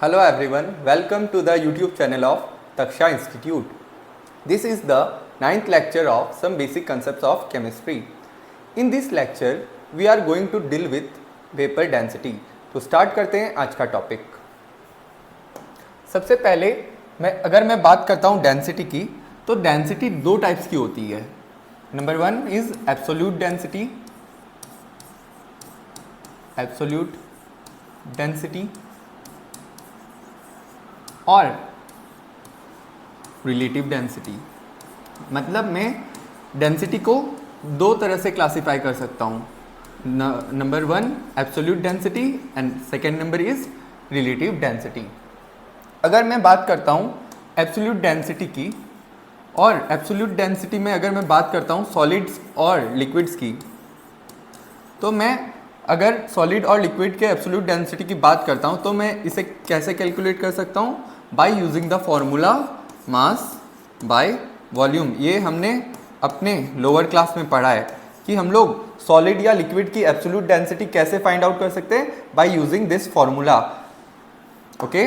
Hello everyone, welcome to the YouTube channel of Taksha Institute. This is the 9th lecture of some basic concepts of chemistry. In this lecture, we are going to deal with vapor density. तो start करते हैं आज का topic. सबसे पहले अगर मैं बात करता हूँ डेंसिटी की, तो डेंसिटी दो टाइप्स की होती है. Number one is absolute density, और रिलेटिव डेंसिटी. मतलब मैं डेंसिटी को दो तरह से क्लासिफाई कर सकता हूँ. Number one absolute density and second number is relative density. अगर मैं बात करता हूँ एब्सोल्यूट डेंसिटी की, और एब्सोल्यूट डेंसिटी में अगर मैं बात करता हूँ सॉलिड्स और लिक्विड्स की, तो मैं अगर सॉलिड और लिक्विड के एब्सोल्यूट डेंसिटी की बात करता हूँ तो मैं इसे कैसे कैलकुलेट कर सकता हूँ? By using the formula mass by volume. ये हमने अपने लोअर क्लास में पढ़ा है कि हम लोग सॉलिड या लिक्विड की एब्सोल्यूट डेंसिटी कैसे फाइंड आउट कर सकते हैं? Bye using this formula. Okay.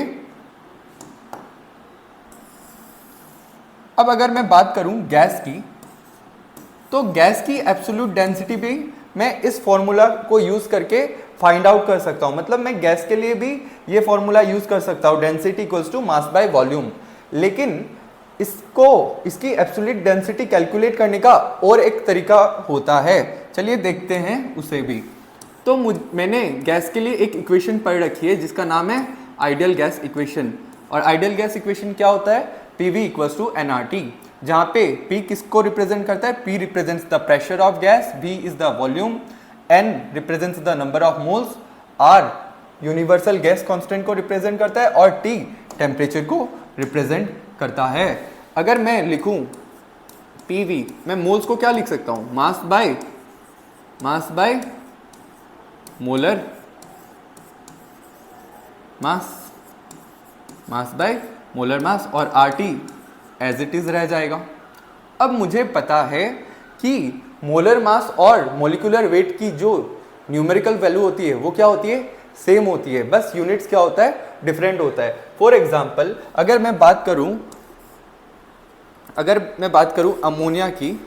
अब अगर मैं बात करूं गैस की, तो गैस की एब्सोल्यूट डेंसिटी भी मैं इस फॉर्मूला को यूज करके फाइंड आउट कर सकता हूं. मतलब मैं गैस के लिए भी ये फॉर्मूला यूज कर सकता हूं, density equals to mass by volume. लेकिन इसकी एब्सोल्यूट डेंसिटी कैलकुलेट करने का और एक तरीका होता है. चलिए देखते हैं उसे भी. तो मैंने गैस के लिए एक इक्वेशन पढ़ रखी है जिसका नाम है आइडियल गैस इक्वेशन. और आइडियल गैस इक्वेशन क्या होता है? PV इक्वल्स टू nRT, जहाँ पे P किसको रिप्रेजेंट करता है? P represents the pressure of gas, V is the volume, N represents the number of moles, R universal gas constant को रिप्रेजेंट करता है, और T टेम्परेचर को रिप्रेजेंट करता है. अगर मैं लिखूं PV, मैं मोल्स को क्या लिख सकता हूं? Mass by molar mass, mass by molar mass, और RT एज इट इज रह जाएगा. अब मुझे पता है कि मोलर मास और मोलिकुलर वेट की जो न्यूमेरिकल वैल्यू होती है वो क्या होती है? सेम होती है, बस यूनिट्स क्या होता है? डिफरेंट होता है. फॉर एग्जाम्पल अगर मैं बात करूं अमोनिया की,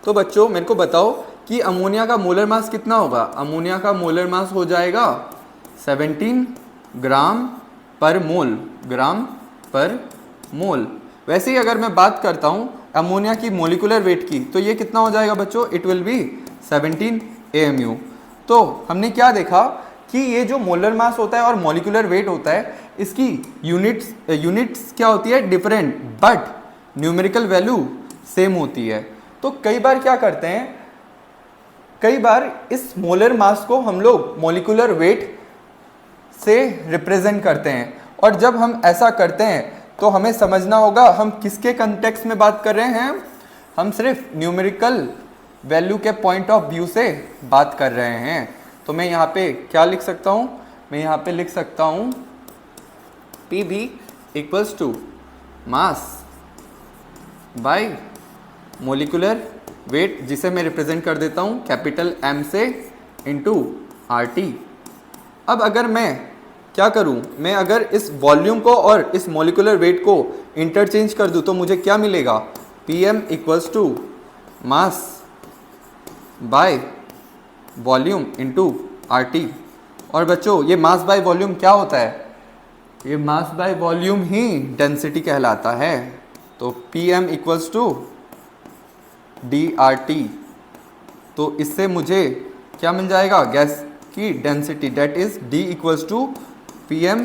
तो बच्चों मेरे को बताओ कि अमोनिया का मोलर मास कितना होगा? अमोनिया का मोलर मास हो जाएगा 17 ग्राम पर मोल. वैसे ही अगर मैं बात करता हूं अमोनिया की मोलिकुलर वेट की, तो ये कितना हो जाएगा बच्चों? It will be 17 AMU. तो हमने क्या देखा कि ये जो मोलर मास होता है और मोलिकुलर वेट होता है, इसकी यूनिट्स क्या होती है? Different, but numerical value same होती है. तो कई बार क्या करते हैं, कई बार इस मोलर मास को हम लोग मोलिकुलर वेट से रिप्रेजेंट करते हैं. और जब हम ऐसा करते हैं तो हमें समझना होगा हम किसके कंटेक्स्ट में बात कर रहे हैं. हम सिर्फ न्यूमेरिकल वैल्यू के पॉइंट ऑफ व्यू से बात कर रहे हैं. तो मैं यहाँ पे क्या लिख सकता हूँ? मैं यहाँ पे लिख सकता हूँ PV equals to mass by molecular weight, जिसे मैं रिप्रेजेंट कर देता हूँ कैपिटल M से, इंटू RT. अब अगर मैं क्या करूं, मैं अगर इस वॉल्यूम को और इस मोलिकुलर वेट को इंटरचेंज कर दूं तो मुझे क्या मिलेगा? PM equals to mass by volume into RT. और बच्चों ये मास बाय वॉल्यूम क्या होता है? ये मास बाय वॉल्यूम ही डेंसिटी कहलाता है. तो PM इक्वल्स टू DRT. तो इससे मुझे क्या मिल जाएगा? गैस की density, that is D equals to PM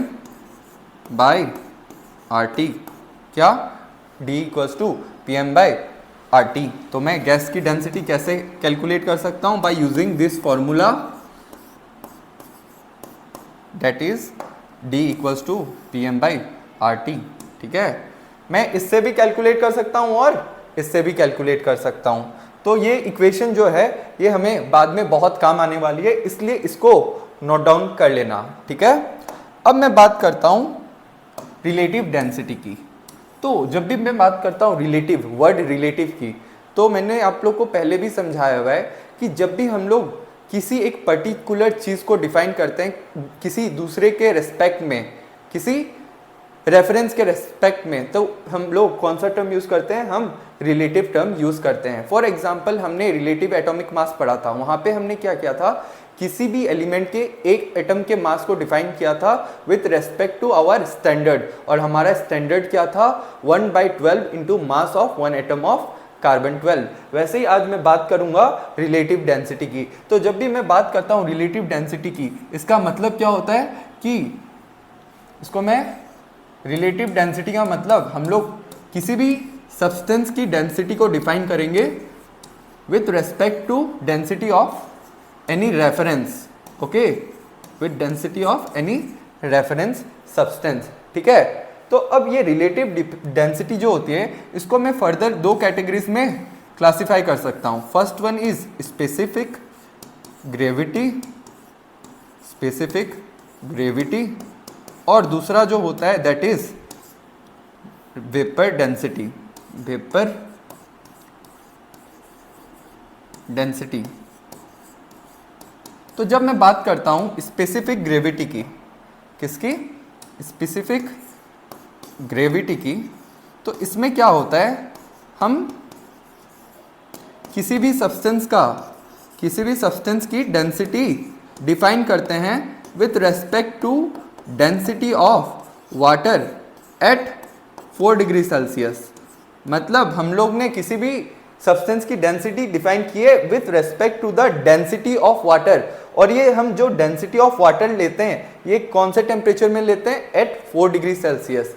by RT. क्या? D equals to PM by RT. तो मैं गैस की डेंसिटी कैसे कैलकुलेट कर सकता हूं? By using this formula, that is D equals to PM by RT. ठीक है. मैं इससे भी कैलकुलेट कर सकता हूं और इससे भी कैलकुलेट कर सकता हूं. तो ये इक्वेशन जो है ये हमें बाद में बहुत काम आने वाली है, इसलिए इसको नोट डाउन कर लेना. ठीक है. अब मैं बात करता हूं रिलेटिव डेंसिटी की. तो जब भी मैं बात करता हूं वर्ड रिलेटिव की, तो मैंने आप लोग को पहले भी समझाया हुआ है कि जब भी हम लोग किसी एक पर्टिकुलर चीज़ को डिफाइन करते हैं किसी दूसरे के रिस्पेक्ट में, किसी रेफरेंस के रेस्पेक्ट में, तो हम लोग कौन सा टर्म यूज करते हैं, हम रिलेटिव टर्म यूज करते हैं। फॉर एग्जांपल हमने रिलेटिव एटॉमिक मास पढ़ा था, वहां पे हमने क्या किया था, किसी भी एलिमेंट के एक एटम के मास को डिफाइन किया था with respect to our standard, और हमारा स्टैंडर्ड क्या था 1/12 into mass of one atom of carbon 12। वैसे ही आज मैं बात करूंगा रिलेटिव डेंसिटी की। तो जब भी मैं बात करता हूं रिलेटिव डेंसिटी की, इसका मतलब क्या होता है कि इसको मैं रिलेटिव डेंसिटी का मतलब हम लोग किसी भी सब्सटेंस की डेंसिटी को डिफाइन करेंगे with respect to density of any reference, okay, with density of any reference substance, ठीक है। तो अब ये रिलेटिव डेंसिटी जो होती है इसको मैं फर्दर दो कैटेगरीज में क्लासिफाई कर सकता हूँ। First one is specific gravity, और दूसरा जो होता है दैट इज वेपर डेंसिटी। तो जब मैं बात करता हूं स्पेसिफिक ग्रेविटी की, किसकी, स्पेसिफिक ग्रेविटी की, तो इसमें क्या होता है, हम किसी भी सब्सटेंस की डेंसिटी डिफाइन करते हैं with respect to density of water at 4 degree Celsius. मतलब हम लोग ने किसी भी सब्सटेंस की डेंसिटी डिफाइन की है with respect to the density of water, और ये हम जो डेंसिटी ऑफ वाटर लेते हैं ये कौन से टेम्परेचर में लेते हैं, एट 4 डिग्री सेल्सियस।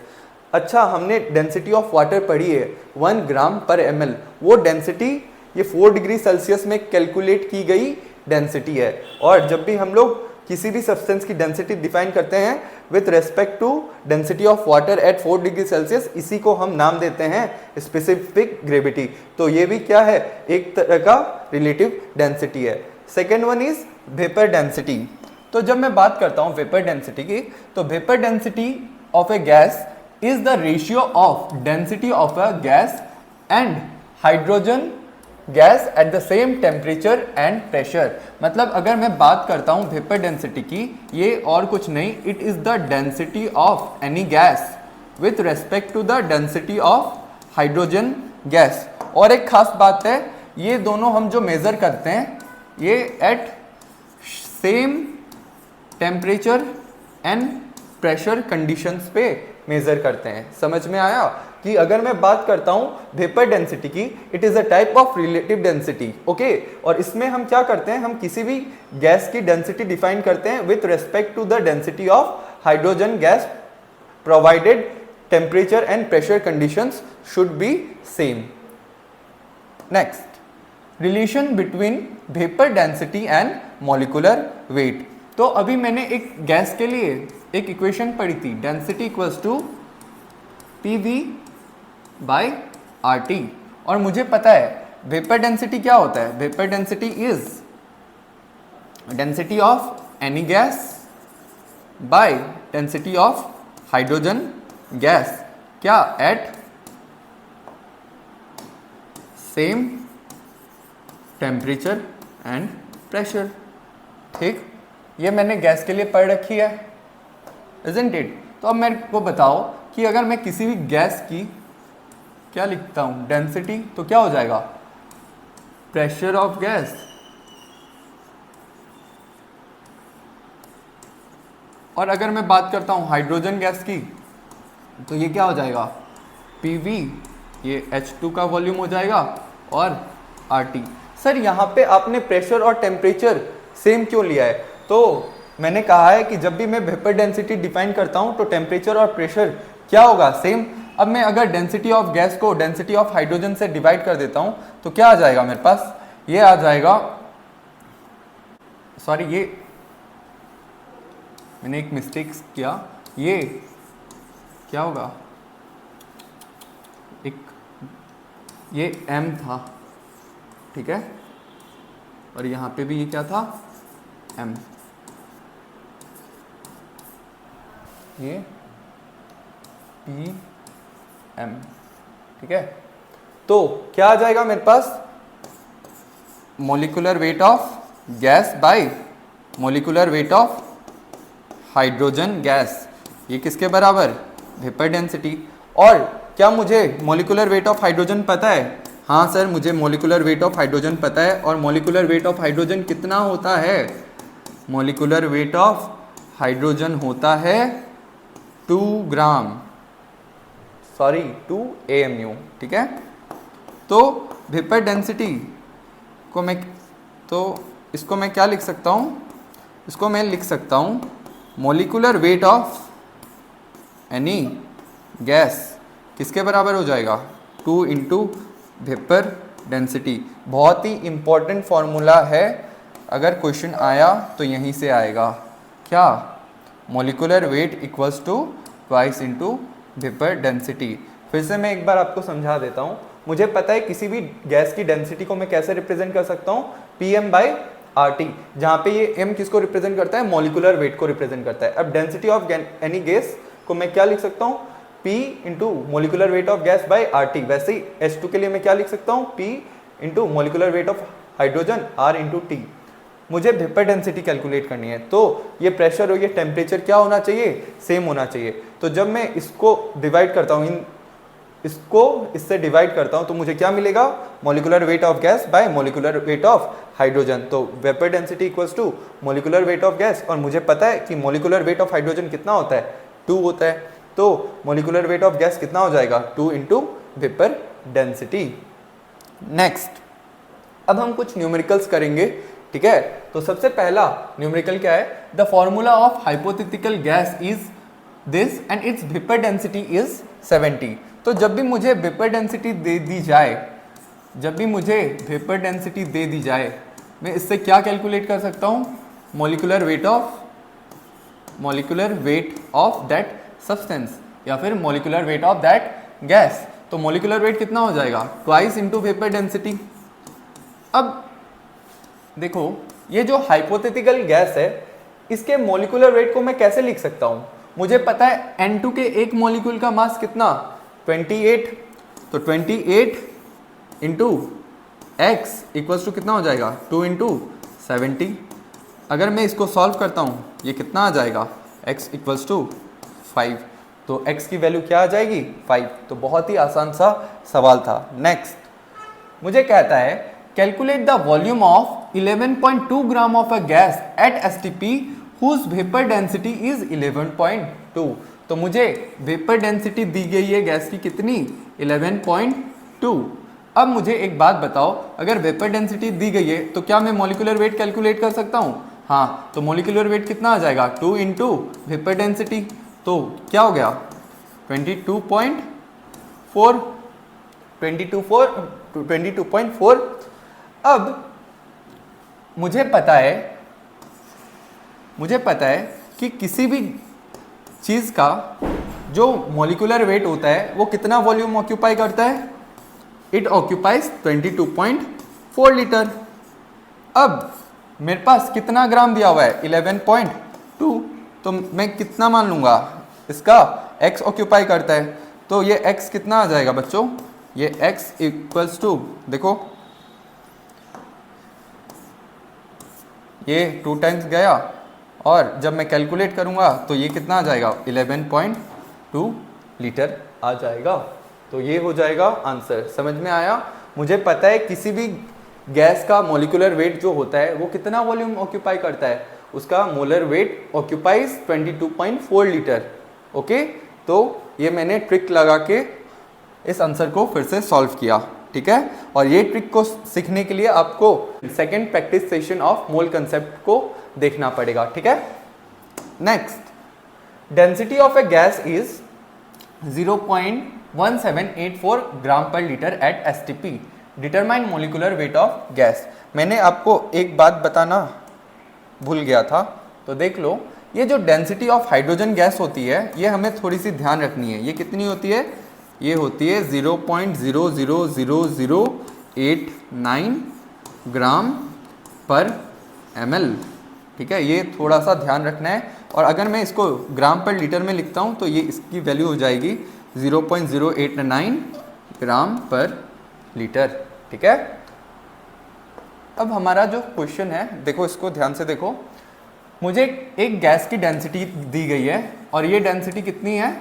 अच्छा, हमने डेंसिटी ऑफ वाटर पढ़ी है 1 ग्राम पर ml, वो डेंसिटी ये 4 डिग्री सेल्सियस में कैलकुलेट की गई डेंसिटी है। और जब भी हम लोग किसी भी सब्सटेंस की डेंसिटी डिफाइन करते हैं with respect to density of water at 4 degree Celsius, इसी को हम नाम देते हैं स्पेसिफिक ग्रेविटी। तो ये भी क्या है, एक तरह का रिलेटिव डेंसिटी है। Second one is vapour density. तो जब मैं बात करता हूँ वेपर डेंसिटी की, तो vapour density of A gas is the ratio of density of a gas and hydrogen gas at the same temperature and pressure. मतलब अगर मैं बात करता हूँ वेपर डेंसिटी की, ये और कुछ नहीं, it is the density of any gas with respect to the density of hydrogen gas. और एक खास बात है, ये दोनों हम जो मेजर करते हैं ये at same temperature and pressure conditions पे मेजर करते हैं। समझ में आया कि अगर मैं बात करता हूं वेपर डेंसिटी की, it is a type of relative density, okay. और इसमें हम क्या करते हैं, हम किसी भी गैस की डेंसिटी डिफाइन करते हैं with respect to the density of hydrogen gas provided temperature and pressure conditions should be same. Next, relation between vapour density and molecular weight. तो अभी मैंने एक गैस के लिए एक इक्वेशन पढ़ी थी, density equals to PV by RT, और मुझे पता है वेपर डेंसिटी क्या होता है, vapour density is density of any gas by density of hydrogen gas, क्या, at same temperature and pressure. ठीक, ये मैंने गैस के लिए पढ़ रखी है, इजंट इट। तो अब मेरे को बताओ कि अगर मैं किसी भी गैस की क्या लिखता हूं, डेंसिटी, तो क्या हो जाएगा, प्रेशर ऑफ गैस, और अगर मैं बात करता हूं हाइड्रोजन गैस की, तो ये क्या हो जाएगा, PV, ये H2 का वॉल्यूम हो जाएगा, और RT। सर यहाँ पे आपने प्रेशर और टेम्परेचर सेम क्यों लिया है, तो मैंने कहा है कि जब भी मैं वेपर डेंसिटी डिफाइन करता हूं तो टेम्परेचर और प्रेशर क्या होगा, सेम। अब मैं अगर डेंसिटी ऑफ गैस को डेंसिटी ऑफ हाइड्रोजन से डिवाइड कर देता हूं तो क्या आ जाएगा मेरे पास, ये आ जाएगा, सॉरी ये मैंने एक मिस्टेक किया, ये क्या होगा, एक ये M था, ठीक है, और यहाँ पे भी ये क्या था, M, ये PM, ठीक है। तो क्या आ जाएगा मेरे पास, molecular weight of gas by molecular weight of hydrogen gas, ये किसके बराबर, वेपर डेंसिटी। और क्या मुझे मॉलिक्यूलर वेट ऑफ हाइड्रोजन पता है? हाँ सर, मुझे मॉलिक्यूलर वेट ऑफ हाइड्रोजन पता है। और मॉलिक्यूलर वेट ऑफ हाइड्रोजन कितना होता है? मॉलिक्यूलर वेट ऑफ हाइड्रोजन होता है 2 ग्राम, सॉरी 2 AMU, ठीक है। तो वेपर डेंसिटी को मैं, तो इसको मैं क्या लिख सकता हूँ? इसको मैं लिख सकता हूँ molecular weight of any gas किसके बराबर हो जाएगा? 2 इंटू वेपर डेंसिटी। बहुत ही इंपॉर्टेंट फॉर्मूला है, अगर क्वेश्चन आया तो यहीं से आएगा। क्या? Molecular weight equals to twice into vapour density. फिर से मैं एक बार आपको समझा देता हूँ। मुझे पता है किसी भी गैस की डेंसिटी को मैं कैसे रिप्रेजेंट कर सकता हूँ? PM/RT, जहाँ पे ये M किसको रिप्रेजेंट करता है? मॉलिक्यूलर वेट को रिप्रेजेंट करता है। अब डेंसिटी ऑफ एनी गैस को मैं क्या लिख सकता हूँ? P into molecular weight of gas by RT। वैसे ही H2 के लिए मैं क्या लिख सकता हूँ? P into molecular weight of hydrogen R into T। मुझे वेपर डेंसिटी कैलकुलेट करनी है, तो ये प्रेशर और ये टेम्परेचर क्या होना चाहिए? सेम होना चाहिए। तो जब मैं इसको डिवाइड करता हूँ, इसको इससे डिवाइड करता हूँ, तो मुझे क्या मिलेगा? Molecular weight of gas by molecular weight of hydrogen. तो vapour density equals to molecular weight of gas, और मुझे पता है कि मॉलिक्यूलर वेट ऑफ हाइड्रोजन कितना होता है? 2 होता है। तो मॉलिक्यूलर वेट ऑफ गैस कितना हो जाएगा? 2 इंटू वेपर डेंसिटी। नेक्स्ट, अब हम कुछ न्यूमेरिकल्स करेंगे, ठीक है। तो सबसे पहला न्यूमेरिकल क्या है? The formula of hypothetical gas is this and it's vapour density is 70। तो जब भी मुझे वेपर डेंसिटी दे दी जाए, जब भी मुझे वेपर डेंसिटी दे दी जाए, मैं इससे क्या कैलकुलेट कर सकता हूँ? Molecular weight of that substance, या फिर molecular weight of that gas. तो मॉलिक्यूलर वेट कितना हो जाएगा? Twice into vapour density. अब देखो, ये जो हाइपोथेटिकल गैस है, इसके मॉलिक्यूलर वेट को मैं कैसे लिख सकता हूँ? मुझे पता है N2 के एक मॉलिक्यूल का मास कितना? 28। तो 28 इंटू एक्स इक्वल्स टू कितना हो जाएगा? 2 इंटू 70। अगर मैं इसको सॉल्व करता हूँ, ये कितना आ जाएगा? x equals to 5। तो x की वैल्यू क्या आ जाएगी? 5। तो बहुत ही आसान सा सवाल था। नेक्स्ट मुझे कहता है calculate the volume of 11.2 gram of a gas at STP whose vapour density is 11.2। तो मुझे वेपर डेंसिटी दी गई है गैस की कितनी? 11.2। अब मुझे एक बात बताओ, अगर वेपर डेंसिटी दी गई है तो क्या मैं मॉलिक्यूलर वेट कैलकुलेट कर सकता हूँ? हाँ, तो मॉलिक्यूलर वेट कितना आ जाएगा? 2 इंटू वेपर डेंसिटी। तो क्या हो गया? 22.4। अब मुझे पता है कि किसी भी चीज़ का जो मॉलिक्यूलर वेट होता है वो कितना वॉल्यूम ऑक्यूपाई करता है? It occupies 22.4 litre. अब मेरे पास कितना ग्राम दिया हुआ है? 11.2। तो मैं कितना मान लूँगा? इसका x ऑक्यूपाई करता है, तो ये x कितना आ जाएगा बच्चों? ये x इक्वल्स टू, देखो ये 2 टाइम्स गया, और जब मैं कैलकुलेट करूँगा तो ये कितना आ जाएगा? 11.2 लीटर आ जाएगा। तो ये हो जाएगा आंसर। समझ में आया? मुझे पता है किसी भी गैस का मॉलिक्यूलर वेट जो होता है वो कितना वॉल्यूम ऑक्यूपाई करता है, उसका molar weight occupies 22.4 litre. Okay, तो ये मैंने ट्रिक लगा के इस आंसर को फिर से सॉल्व किया, ठीक है। और ये ट्रिक को सीखने के लिए आपको second practice session of mole concept को देखना पड़ेगा, ठीक है। Next, density of A gas is 0.1784 ग्राम पर litre at STP। Determine molecular weight of gas. मैंने आपको एक बात बताना भूल गया था, तो देख लो, ये जो डेंसिटी ऑफ हाइड्रोजन गैस होती है ये हमें थोड़ी सी ध्यान रखनी है। ये कितनी होती है? ये होती है 0.00089 ग्राम पर ml, ठीक है। ये थोड़ा सा ध्यान रखना है। और अगर मैं इसको ग्राम पर लीटर में लिखता हूँ तो ये इसकी वैल्यू हो जाएगी 0.089 ग्राम पर लीटर, ठीक है। अब हमारा जो क्वेश्चन है, देखो इसको ध्यान से देखो, मुझे एक गैस की डेंसिटी दी गई है और ये डेंसिटी कितनी है?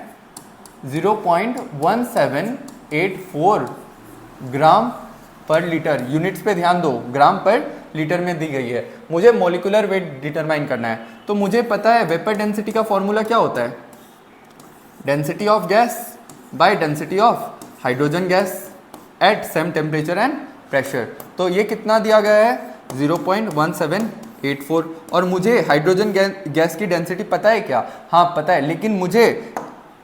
0.1784 ग्राम पर लीटर। यूनिट्स पे ध्यान दो, ग्राम पर लीटर में दी गई है। मुझे मोलिकुलर वेट डिटरमाइन करना है, तो मुझे पता है वेपर डेंसिटी का फॉर्मूला क्या होता है, density of gas by density of hydrogen gas at same temperature and pressure. तो ये कितना दिया गया है 0.1784। और मुझे हाइड्रोजन गैस की डेंसिटी पता है क्या, हाँ पता है, लेकिन मुझे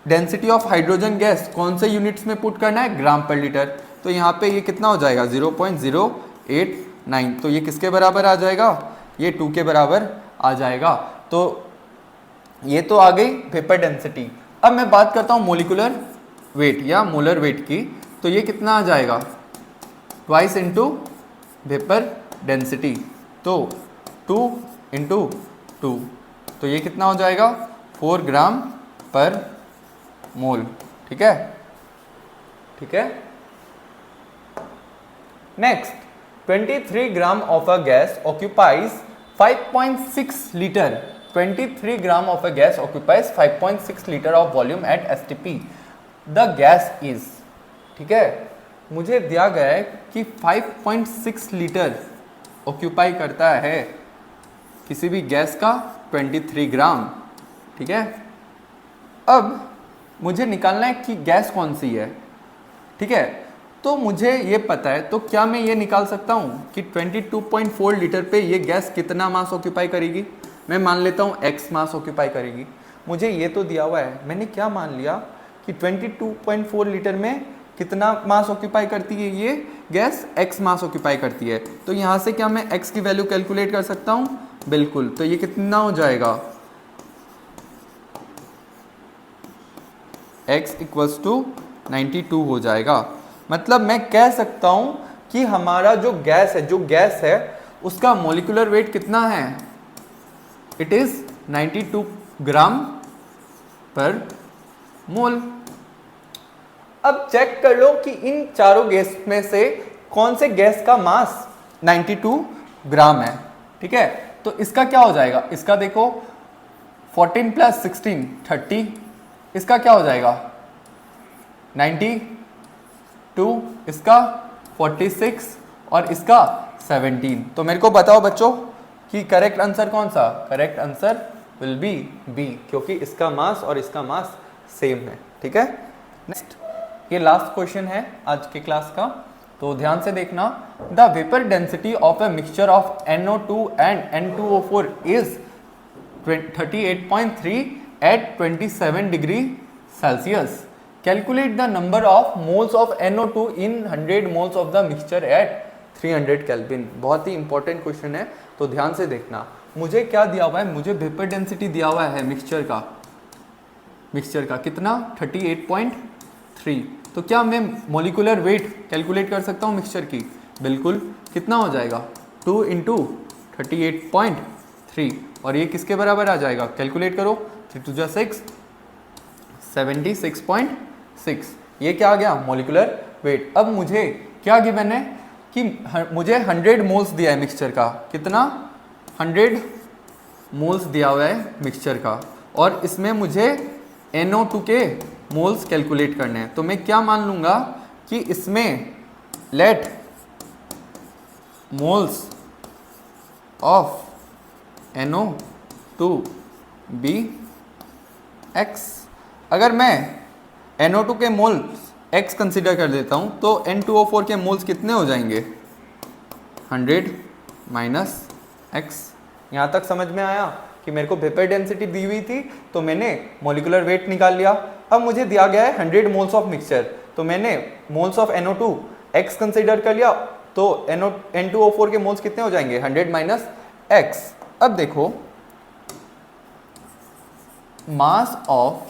डेंसिटी ऑफ हाइड्रोजन गैस कौन से यूनिट्स में पुट करना है, ग्राम पर लीटर। तो यहाँ पे ये कितना हो जाएगा 0.089। तो ये किसके बराबर आ जाएगा, ये 2 के बराबर आ जाएगा। तो ये तो आ गई वेपर डेंसिटी। अब मैं बात करता हूँ मोलिकुलर वेट या मोलर वेट की। तो ये कितना आ जाएगा, ट्वाइस इंटू वेपर डेंसिटी, तो 2 इंटू 2, तो ये कितना हो जाएगा 4 ग्राम पर मोल। ठीक है, ठीक है। Next, 23 gram of a gas occupies 5.6 litre. 23 gram of a gas occupies 5.6 litre of volume at STP. The gas is, ठीक है, मुझे दिया गया है कि 5.6 लीटर ऑक्यूपाई करता है किसी भी गैस का 23 ग्राम। ठीक है, अब मुझे निकालना है कि गैस कौन सी है। ठीक है, तो मुझे ये पता है, तो क्या मैं ये निकाल सकता हूँ कि 22.4 लीटर पे ये गैस कितना मास ऑक्यूपाई करेगी। मैं मान लेता हूँ x मास ऑक्यूपाई करेगी। मुझे ये तो दिया हुआ है, मैंने क्या मान लिया कि 22.4 लीटर में कितना मास ऑक्यूपाई करती है ये गैस, x मास ऑक्यूपाई करती है। तो यहाँ से क्या मैं x की वैल्यू कैलकुलेट कर सकता हूँ, बिल्कुल। तो ये कितना हो जाएगा, x इक्वल्स टू 92 हो जाएगा। मतलब मैं कह सकता हूँ कि हमारा जो गैस है उसका मोलिकुलर वेट कितना है, इट इज 92 ग्राम पर मोल। अब चेक कर लो कि इन चारों गैस में से कौन से गैस का मास 92 ग्राम है। ठीक है, तो इसका क्या हो जाएगा, इसका देखो 14 प्लस 16 30, इसका क्या हो जाएगा 92, इसका 46 और इसका 17। तो मेरे को बताओ बच्चों कि करेक्ट आंसर कौन सा, correct answer will be B, क्योंकि इसका मास और इसका मास सेम है। ठीक है, नेक्स्ट, ये लास्ट क्वेश्चन है आज के क्लास का, तो ध्यान से देखना। The vapour density of a mixture of NO2 and N2O4 is 38.3 at 27 degree Celsius. Calculate the number of moles of NO2 in 100 moles of the mixture at 300 kelvin. बहुत ही इंपॉर्टेंट क्वेश्चन है, तो ध्यान से देखना। मुझे क्या दिया हुआ है, मुझे वेपर डेंसिटी दिया हुआ है मिक्सचर का कितना 38.3। तो क्या मैं मोलिकुलर वेट कैलकुलेट कर सकता हूँ मिक्सचर की, बिल्कुल। कितना हो जाएगा 2 इंटू 38.3, और ये किसके बराबर आ जाएगा, कैलकुलेट करो, 3 2 6, 76.6। ये क्या आ गया, मोलिकुलर वेट। अब मुझे क्या गिवन है कि मुझे 100 मोल्स दिया है मिक्सचर का, कितना 100 मोल्स दिया हुआ है मिक्सचर का, और इसमें मुझे NO2 के मोल्स कैलकुलेट करने हैं। तो मैं क्या मान लूँगा कि इसमें let moles of NO2 be x। अगर मैं NO2 के मोल्स x कंसिडर कर देता हूँ तो N2O4 के मोल्स कितने हो जाएंगे 100 माइनस x। यहाँ तक समझ में आया कि मेरे को वेपर डेंसिटी दी हुई थी तो मैंने मोलिकुलर वेट निकाल लिया। अब मुझे दिया गया है 100 मोल्स ऑफ मिक्सचर, तो मैंने moles of NO2 x consider कर लिया, तो N2O4 के मोल्स कितने हो जाएंगे 100 माइनस x। अब देखो, mass of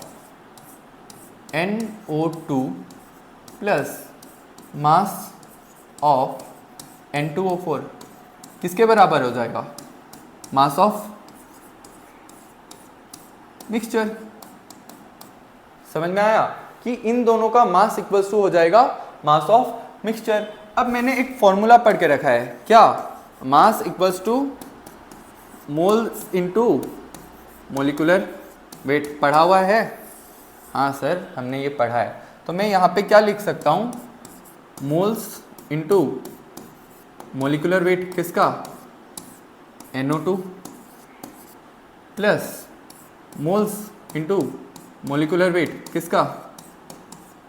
NO2 plus mass of N2O4 किसके बराबर हो जाएगा, मास ऑफ मिक्सचर। समझ में आया कि इन दोनों का मास इक्वल्स टू हो जाएगा मास ऑफ मिक्सचर। अब मैंने एक फॉर्मूला पढ़ के रखा है, क्या, mass equals to moles into molecular weight, पढ़ा हुआ है। हाँ सर, हमने ये पढ़ा है। तो मैं यहाँ पे क्या लिख सकता हूँ, मोल्स इनटू मोलिकुलर वेट किसका, NO2 plus moles into molecular wait किसका,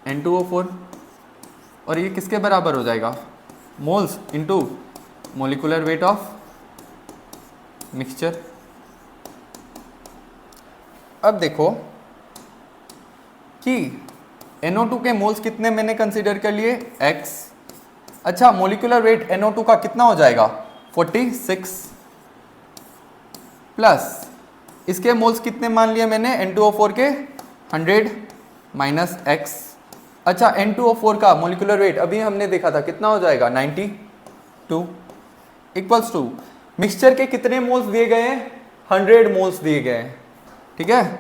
N2O4, और ये किसके बराबर हो जाएगा, moles into molecular weight of mixture. अब देखो कि NO2 के मोल्स कितने मैंने कंसीडर कर लिए, X। अच्छा, मोलिकुलर वेट NO2 का कितना हो जाएगा, 46 प्लस इसके मोल्स कितने मान लिए मैंने, N2O4 के 100 माइनस X। अच्छा, N2O4 का मोलिकुलर वेट अभी हमने देखा था कितना हो जाएगा, 92 इक्वल्स टू मिक्सचर के कितने मोल्स दिए गए हैं, 100 मोल्स दिए गए हैं, ठीक है।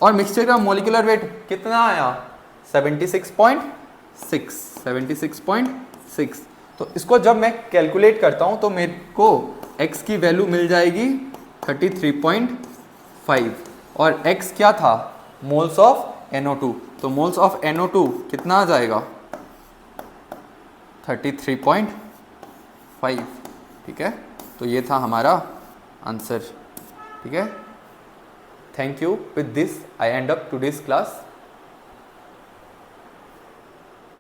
और मिक्सचर का मोलिकुलर वेट कितना आया, 76.6। तो इसको जब मैं कैलकुलेट करता हूं तो मेरे को x की वैल्यू मिल जाएगी 33.5, और x क्या था, मोल्स ऑफ NO2। तो मोल्स ऑफ NO2 कितना आ जाएगा, 33.5, ठीक है। तो ये था हमारा आंसर, ठीक है। Thank you. With this, I end up today's class.